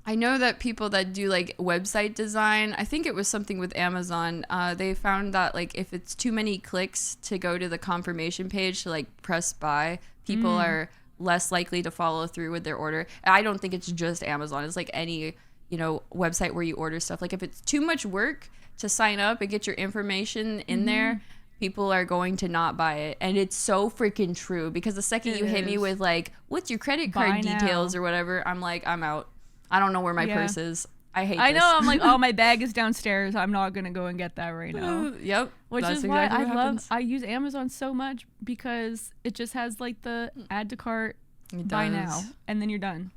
know that people that do like website design, I think it was something with Amazon, they found that like if it's too many clicks to go to the confirmation page to like press buy, people are less likely to follow through with their order. I don't think it's just Amazon. It's like any, website where you order stuff. Like if it's too much work to sign up and get your information in there, people are going to not buy it. And it's so freaking true, because the second you hit me with like, what's your credit card details or whatever, I'm like, I'm out. I don't know where my purse is. I hate this. know. I'm like, oh, my bag is downstairs. I'm not going to go and get that right now. Yep. Which is why I use Amazon so much, because it just has like the add to cart, buy now, and then you're done.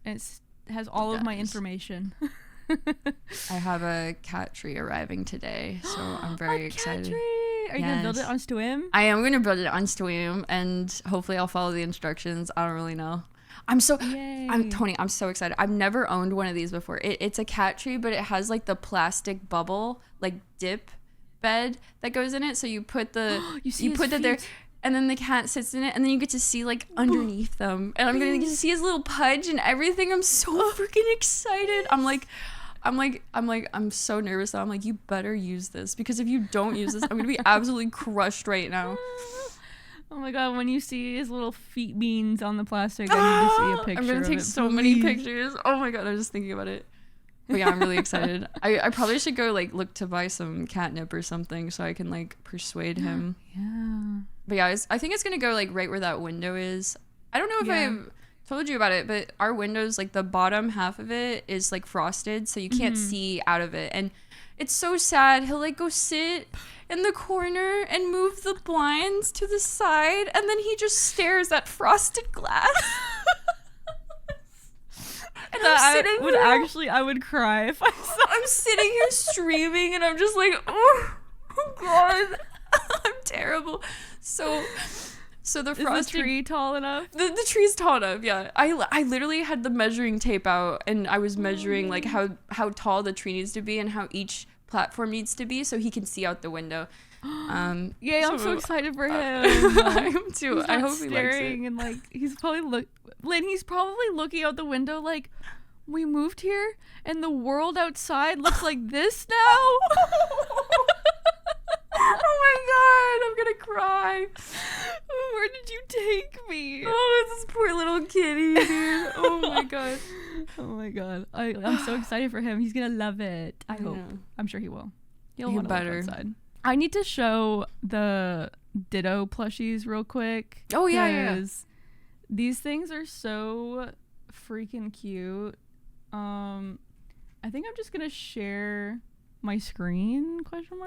And it has all of my information. I have a cat tree arriving today, so I'm very excited. Cat tree. Are you going to build it on Swim? I am going to build it on Swim, and hopefully I'll follow the instructions. I don't really know. I'm so excited. I've never owned one of these before. It's a cat tree, but it has like the plastic bubble, like dip bed that goes in it. So you put you put it there, and then the cat sits in it, and then you get to see like underneath them, and I'm gonna get to see his little pudge and everything. I'm so freaking excited. I'm so nervous now. I'm like, you better use this, because if you don't use this, I'm gonna be absolutely crushed right now. Oh my god, when you see his little feet beans on the plastic, I need to see a picture. I'm gonna take so many pictures. Oh my god, I'm just thinking about it. But yeah, I'm really excited. I probably should go like look to buy some catnip or something so I can like persuade him. Yeah. But yeah, I think it's gonna go like right where that window is. I don't know if I've told you about it, but our windows, like the bottom half of it is like frosted, so you can't see out of it. And it's so sad. He'll like go sit in the corner and move the blinds to the side, and then he just stares at frosted glass. And I would cry if I saw. I'm sitting here streaming, and I'm just like, oh god, I'm terrible. So the frosted, is the tree tall enough? The tree's tall enough. Yeah, I literally had the measuring tape out, and I was measuring like how tall the tree needs to be and how each platform needs to be, so he can see out the window. Yay! I'm so excited for him. I am too. I hope he likes it. And like he's probably He's probably looking out the window like, we moved here and the world outside looks like this now. Oh my god, I'm gonna cry. Where did you take me? Oh, it's this poor little kitty, dude. Oh my god. Oh my god. I'm so excited for him. He's gonna love it. I hope. I'm sure he will. He'll want to look outside. I need to show the Ditto plushies real quick. Oh yeah. These things are so freaking cute. I think I'm just gonna share my screen ?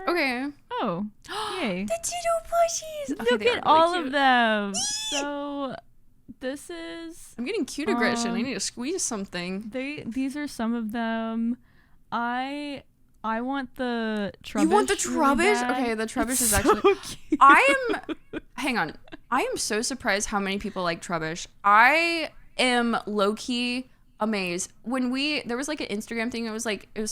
Okay. Oh. Yay. The Ditto plushies. Look at all of them. So this is. I'm getting cute aggression. I need to squeeze something. These are some of them. I want the Trubbish. You want the Trubbish? Okay, the Trubbish is actually. Cute. Hang on. I am so surprised how many people like Trubbish. I am low-key amazed. There was like an Instagram thing. It was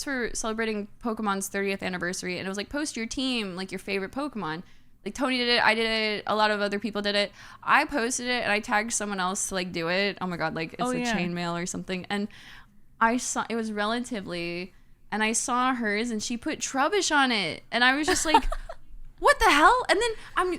for celebrating Pokemon's 30th anniversary, and it was like, post your team, like your favorite Pokemon. Like Tony did it, I did it, a lot of other people did it. I posted it and I tagged someone else to like do it. Oh my god, like it's chainmail or something. And I saw it was Relatively, and I saw hers and she put Trubbish on it, and I was just like, what the hell? And then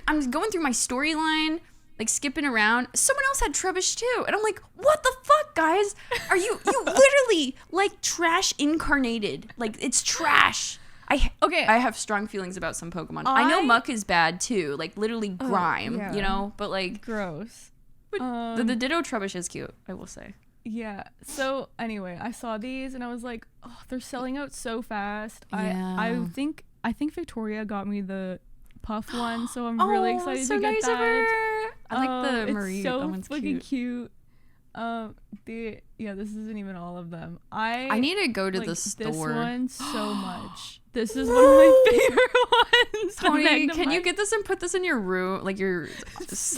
I'm going through my storyline, like skipping around. Someone else had Trubbish too, and I'm like, what the fuck, guys? Are you literally like trash incarnated? Like it's trash. I have strong feelings about some Pokemon. I know Muck is bad too, like literally grime, you know, but like gross. But the Ditto Trubbish is cute, I will say. Yeah. So anyway, I saw these and I was like, oh, they're selling out so fast. I think I think Victoria got me the puff one, so I'm really excited to get nice that. Of her. I like the Marie. It's so that one's fucking cute. This isn't even all of them. I need to go to the store. This one so much. This is one of my favorite ones. Tony, can you get this and put this in your room, like your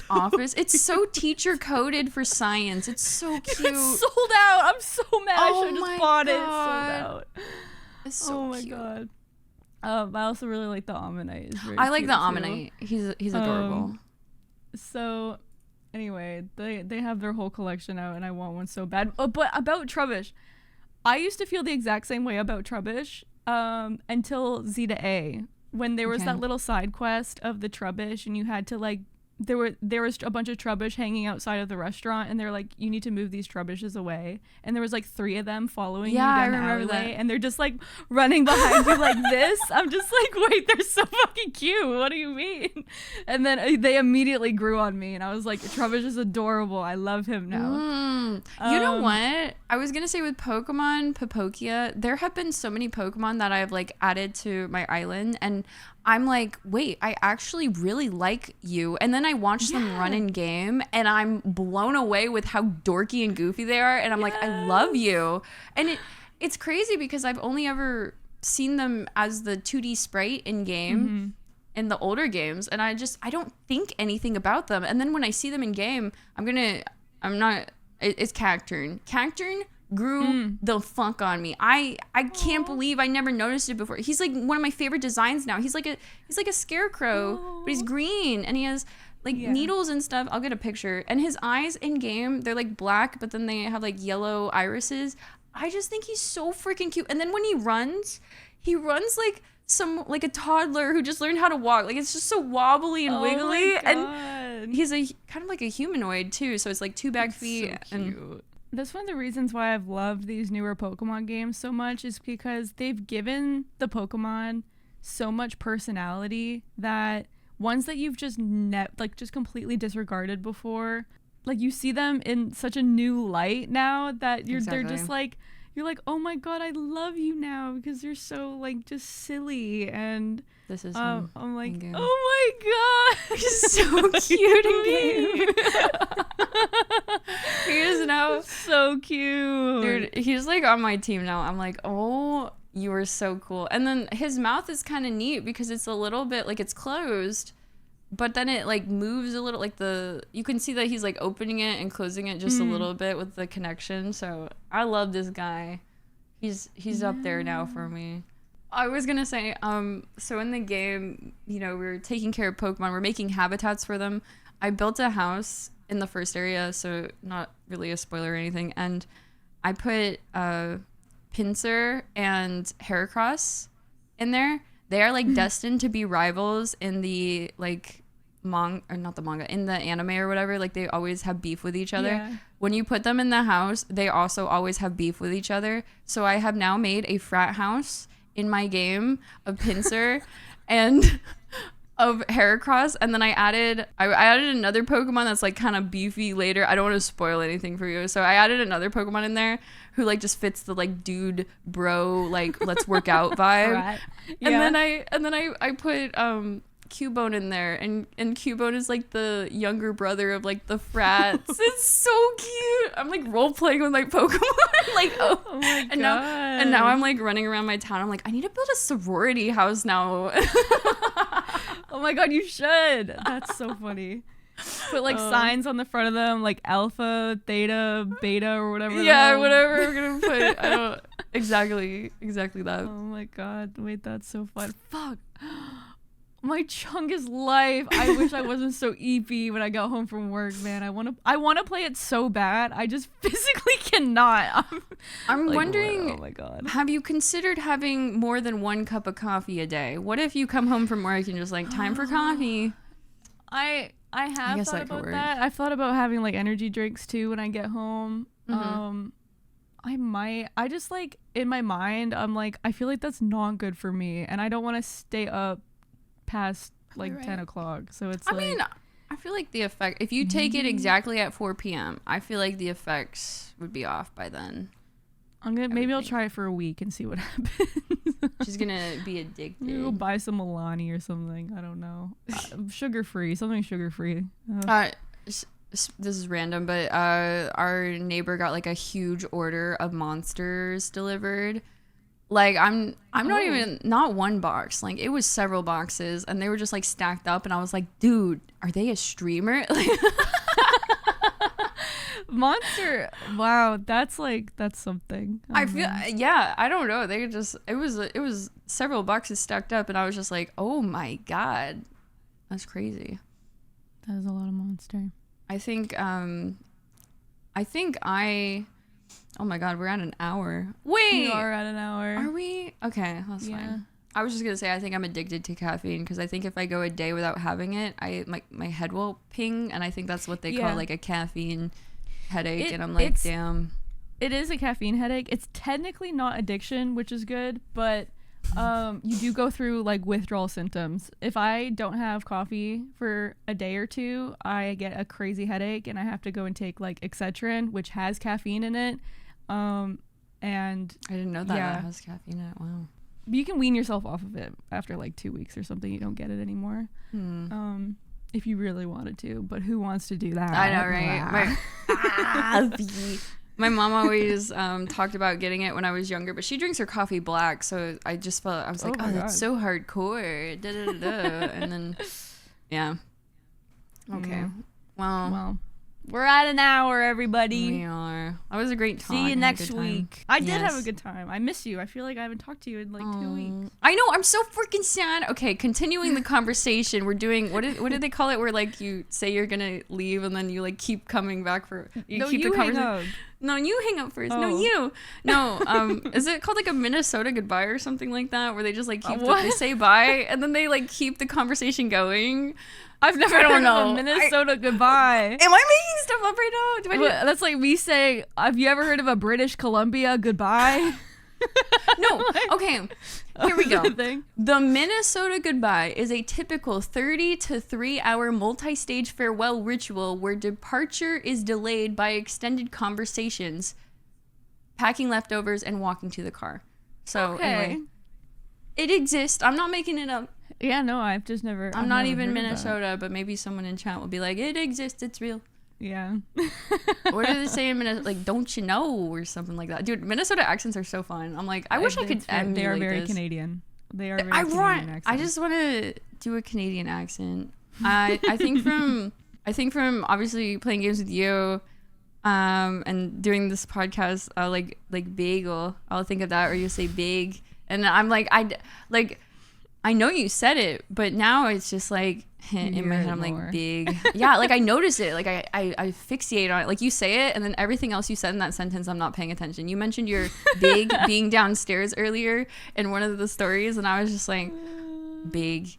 office? It's so teacher coded for science. It's so cute. It's sold out. I'm so mad. I should have just bought it. It's sold out. It's so cute. God. I also really like the Ammonite. I like the Ammonite. He's adorable. So anyway, they have their whole collection out, and I want one so bad. Oh, but about Trubbish, I used to feel the exact same way about Trubbish until Z to A, when there was that little side quest of the Trubbish, and you had to like there was a bunch of Trubbish hanging outside of the restaurant, and they're like, you need to move these Trubbishes away, and there was like 3 of them following you down the alleyway, and they're just like running behind you like this. I'm just like, wait, they're so fucking cute, what do you mean? And then they immediately grew on me, and I was like, Trubbish is adorable, I love him now. You know what, I was gonna say with Pokemon POKOPIA, there have been so many Pokemon that I've like added to my island, and I'm like, wait, I actually really like you. And then I watch them run in game, and I'm blown away with how dorky and goofy they are. And I'm like, I love you. And it's crazy because I've only ever seen them as the 2D sprite in game in the older games. And I don't think anything about them. And then when I see them in game, it's Cacturn. Cacturn grew the fuck on me. I can't believe I never noticed it before. He's like one of my favorite designs now. He's like a scarecrow, but he's green, and he has like needles and stuff. I'll get a picture. And his eyes in game, they're like black, but then they have like yellow irises. I just think he's so freaking cute. And then when he runs like a toddler who just learned how to walk. Like, it's just so wobbly and wiggly. And he's a kind of like a humanoid too, so it's like 2 back feet. So cute. That's one of the reasons why I've loved these newer Pokemon games so much, is because they've given the Pokemon so much personality that ones that you've just just completely disregarded before, like you see them in such a new light now that they're just like, you're like, oh my god, I love you now because you're so like just silly. And this is I'm like, oh my god, he's so cute in game. He is now so cute, dude. He's like on my team now. I'm like, oh, you are so cool. And then his mouth is kind of neat because it's a little bit like it's closed, but then it like moves a little, like you can see that he's like opening it and closing it just a little bit with the connection. So I love this guy. He's up there now for me. I was gonna say, so in the game, you know, we're taking care of Pokemon, we're making habitats for them. I built a house in the first area, so not really a spoiler or anything, and I put Pinsir and Heracross in there. They are like destined to be rivals in the like in the anime or whatever. Like, they always have beef with each other. Yeah. When you put them in the house, they also always have beef with each other. So I have now made a frat house in my game of Pinsir and of Heracross, and then I added another Pokemon that's like kind of beefy later. I don't want to spoil anything for you, so I added another Pokemon in there who like just fits the like dude bro like let's work out vibe. And then I put Cubone in there, and Cubone is like the younger brother of like the frats. It's so cute. I'm like role playing with my Pokemon. Like, oh my god. And now I'm like running around my town. I'm like, I need to build a sorority house now. Oh my god, you should. That's so funny. Put like signs on the front of them, like alpha, theta, beta, or whatever. Yeah, whatever we're gonna put. I don't exactly that. Oh my god, wait, that's so fun. Fuck. My Chungus life. I wish I wasn't so eepy when I got home from work, man. I want to play it so bad. I just physically cannot. I'm like, wondering, oh my god. Have you considered having more than 1 cup of coffee a day? What if you come home from work and just like, time for coffee? I have thought about that. I've thought about having like energy drinks too when I get home. I just like, in my mind, I'm like, I feel like that's not good for me, and I don't want to stay up past like 10 o'clock. So it's I mean, I feel like the effect, if you take it exactly at 4 p.m., I feel like the effects would be off by then. Maybe I'll try it for a week and see what happens. She's gonna be addicted. Maybe we'll buy some Milani or something. I don't know. Sugar-free. Something sugar-free. This is random, but our neighbor got like a huge order of Monsters delivered. Like I'm not one box. Like it was several boxes, and they were just like stacked up, and I was like, dude, are they a streamer? Like Monster. Wow, that's something. I feel yeah. I don't know. They just it was several boxes stacked up, and I was just like, oh my god, that's crazy. That is a lot of Monster. I think oh my god, we're at an hour. Wait, we are at an hour. Are we? Okay, that's fine. I was just gonna say I think I'm addicted to caffeine because I think if I go a day without having it, my head will ping, and I think that's what they call like a caffeine headache, and I'm like, damn. It is a caffeine headache. It's technically not addiction, which is good, but you do go through like withdrawal symptoms. If I don't have coffee for a day or two, I get a crazy headache, and I have to go and take like Excedrin, which has caffeine in it. And I didn't know that it has caffeine in it. Wow. You can wean yourself off of it after like 2 weeks or something. You don't get it anymore. If you really wanted to, but who wants to do that? I know, right? My mom always talked about getting it when I was younger, but she drinks her coffee black, so I just felt, I was like, oh that's so hardcore. Da, da, da, da. And then, yeah. Okay. Well, we're at an hour, everybody. We are. That was a great talk. See you next week. I did have a good time. I miss you. I feel like I haven't talked to you in like 2 weeks. I know. I'm so freaking sad. Okay, continuing the conversation. We're doing, what did they call it? Where like you say you're going to leave and then you like keep coming back for, you keep the conversation. No, you hang up first. No, you. No, is it called like a Minnesota goodbye or something like that? Where they just like keep, they say bye and then they like keep the conversation going? I've never heard of a Minnesota goodbye. Am I making stuff up right now? That's like me saying, have you ever heard of a British Columbia goodbye? No. Okay. Here we go. The Minnesota goodbye is a typical 30 to 3 hour multi-stage farewell ritual where departure is delayed by extended conversations, packing leftovers, and walking to the car. So anyway, it exists. I'm not making it up. Yeah, no, I've just never. I'm not even Minnesota, but maybe someone in chat will be like, it exists. It's real. Yeah. What do they say in Minnesota? Like, don't you know, or something like that. Dude, Minnesota accents are so fun. I'm like, I wish I could emulate They are very this. Canadian. They are very Canadian accents. I just want to do a Canadian accent. I think from obviously playing games with you, and doing this podcast, like bagel. I'll think of that, or you say big, and I'm like, I know you said it, but now it's just like in my head, I'm like big. Yeah, like I notice it. Like I fixate on it. Like you say it, and then everything else you said in that sentence, I'm not paying attention. You mentioned your big being downstairs earlier in one of the stories, and I was just like, big.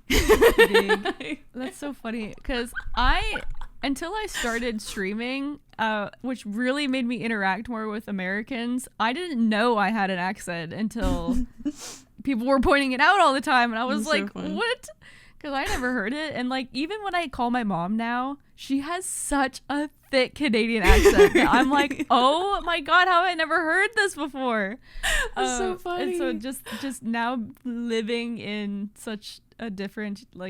That's so funny because until I started streaming, which really made me interact more with Americans, I didn't know I had an accent until people were pointing it out all the time, and I was like, so what? Because I never heard it. And like, even when I call my mom now, she has such a thick Canadian accent that I'm like, oh my god, how have I never heard this before? That's so funny. And so just now living in such a different I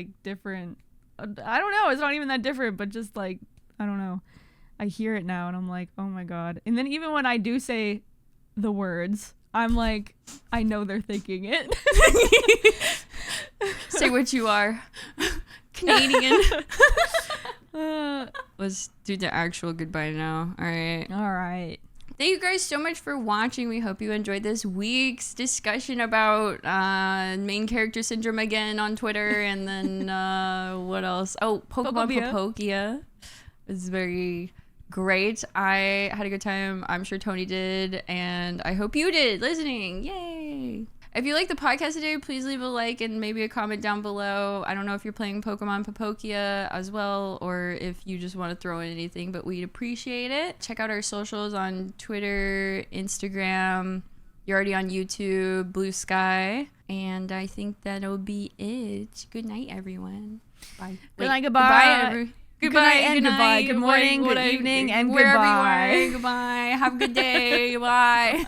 don't know, it's not even that different, but just like, I don't know, I hear it now and I'm like, oh my god. And then even when I do say the words, I'm like, I know they're thinking it. Say what you are. Canadian. Let's do the actual goodbye now. All right. Thank you guys so much for watching. We hope you enjoyed this week's discussion about main character syndrome again on Twitter. And then what else? Oh, POKOPIA. It was very great. I had a good time. I'm sure Tony did. And I hope you did listening. Yay. If you like the podcast today, please leave a like and maybe a comment down below. I don't know if you're playing Pokemon POKOPIA as well, or if you just want to throw in anything, but we'd appreciate it. Check out our socials on Twitter, Instagram. You're already on YouTube, Blue Sky. And I think that'll be it. Good night, everyone. Bye. Good night, goodbye. Goodbye and goodbye. Good morning, good evening, and wherever goodbye. You are. Goodbye. Have a good day. Bye.